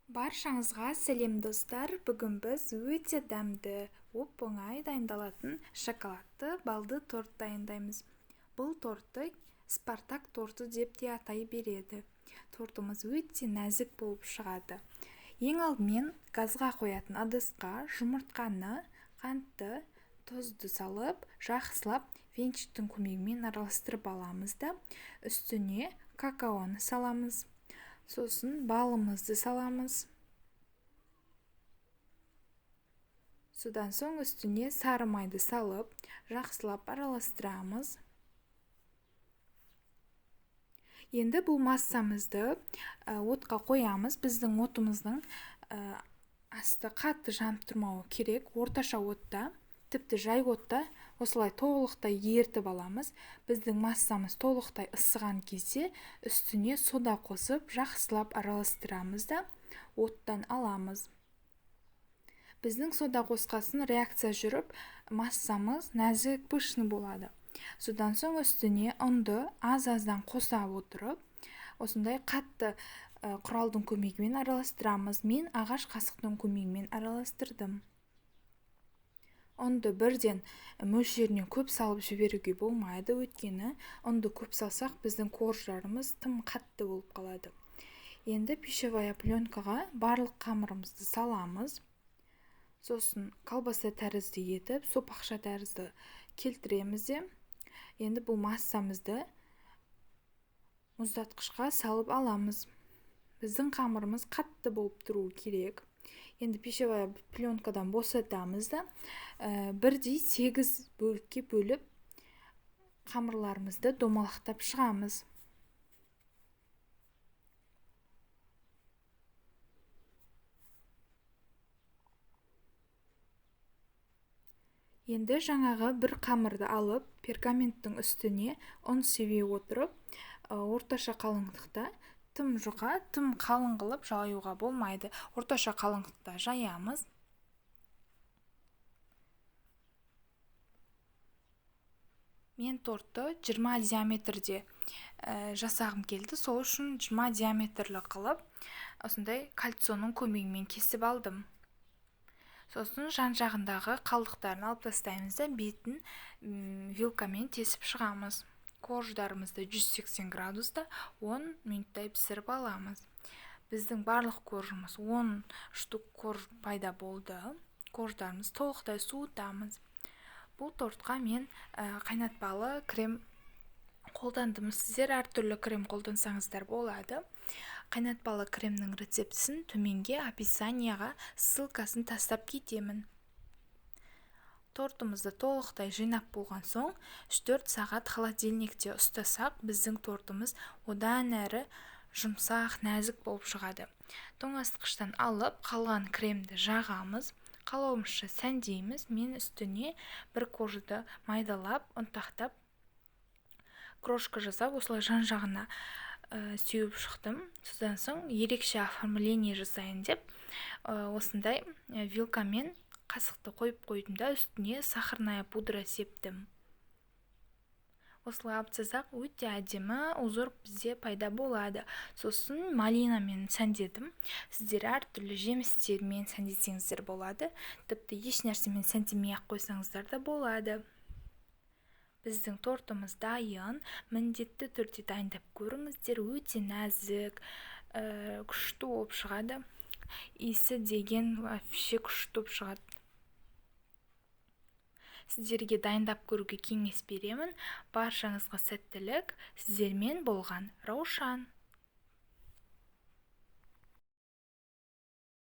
Баршаңызға сәлем достар. Бүгін біз өте дәмді, оп-оңай дайындалатын шоколадты балды торт дайындаймыз. Бұл тортты Спартак торты деп те атай береді. Тортымыз өте нәзік болып шығады. Ең алдымен газға қоятын ыдысқа жұмыртқаны, қантты, тұзды салып, жақсылап венчиктің көмегімен араластырып аламыз да, үстіне какаоны саламыз. Сосын балымызды саламыз. Содан соң үстіне сары майды салып, жақсылап араластырамыз. Енді бұл массамызды отқа қоямыз. Біздің отымыздың асты қатты жанып тұрмауы керек. Орташа отта, тіпті жай отта осылай толықтай ертіп аламыз. Біздің массамыз толықтай ысыған кезде үстіне сода қосып, жақсылап араластырамыз да оттан аламыз. Біздің сода қосқасын реакция жүріп, массамыз нәзік пышны болады. Содан соң үстіне ұнды аз-аздан қоса отырып, осындай қатты құралдың көмегімен араластырамыз. Мен ағаш қасықтың көмегімен араластырдым. Ұнды бірден мөлшерінен көп салып жіберуге болмайды, өйткені ұнды көп салсақ, біздің корждарымыз тым қатты болып қалады. Енді пищевая пленкаға барлық қамырымызды саламыз. Сосын колбаса тәрізді етіп, сопақша тәрізді келтіреміз де. Енді бұл массамызды мұздатқышқа салып аламыз. Біздің қамырымыз қатты болып тұруы керек. Енді пищевая пленкадан босатамыз да, бірдей 8 бөлікке бөліп, қамырларымызды домалақтап шығамыз. Енді жаңағы бір қамырды алып, пергаменттің үстіне ұн сеуе отырып, орташа қалыңдықта, тым жұқа, тым қалың қылып жаюға болмайды. Орташа қалыңдықта жаямыз. Мен тортты 20 диаметрде жасағым келді. Сол үшін 20 диаметрлі қылып, осындай кольцоның көмегімен кесіп алдым. Сосын жан-жағындағы қалдықтарын алып тастаймыз да, бетін вилкамен тесіп шығамыз. Корждарымызды 180 градуста 10 минуттай пісіріп аламыз. Біздің барлық коржымыз 10 штук корж пайда болды. Корждарымыз толықтай суытамыз. Бұл тортқа мен қайнатпалы крем қолдандым. Сіздер әртүрлі крем қолдансаңыздар болады. Қайнатпалы кремнің рецептісін төменге описанияға ссылкасын тастап кетемін. Тортымызды толықтай жинап болған соң, 3-4 сағат холодильникте ұстасақ, біздің тортымыз одан әрі жұмсақ, нәзік болып шығады. Тоңазытқыштан алып, қалған кремді жағамыз, қалауымызша сәндейміз. Мен үстіне бір коржды майдалап, ұнтақтап, крошка жасап, осылай жан-жағына сеуіп шықтым. Содан соң ерекше оформление жасайын деп, осындай вилкамен қасықты қойып қойдым да, үстіне сахарная пудра септім. Осылай алып жасақ, өте әдемі узор бізде пайда болады. Сосын малинамен сәндедім. Сіздер әртүрлі жемістермен сәндесеңіздер болады. Тіпті еш нәрсемен сәндемей-ақ қойсаңыздар да болады. Біздің тортымыз дайын. Міндетті түрде дайындап көріңіздер. Өте нәзік, күшті болып шығады. Иісі деген вообще күшті болып шығады. Сіздерге дайындап көруге кеңес беремін. Баршаңызға сәттілік. Сіздермен болған Раушан.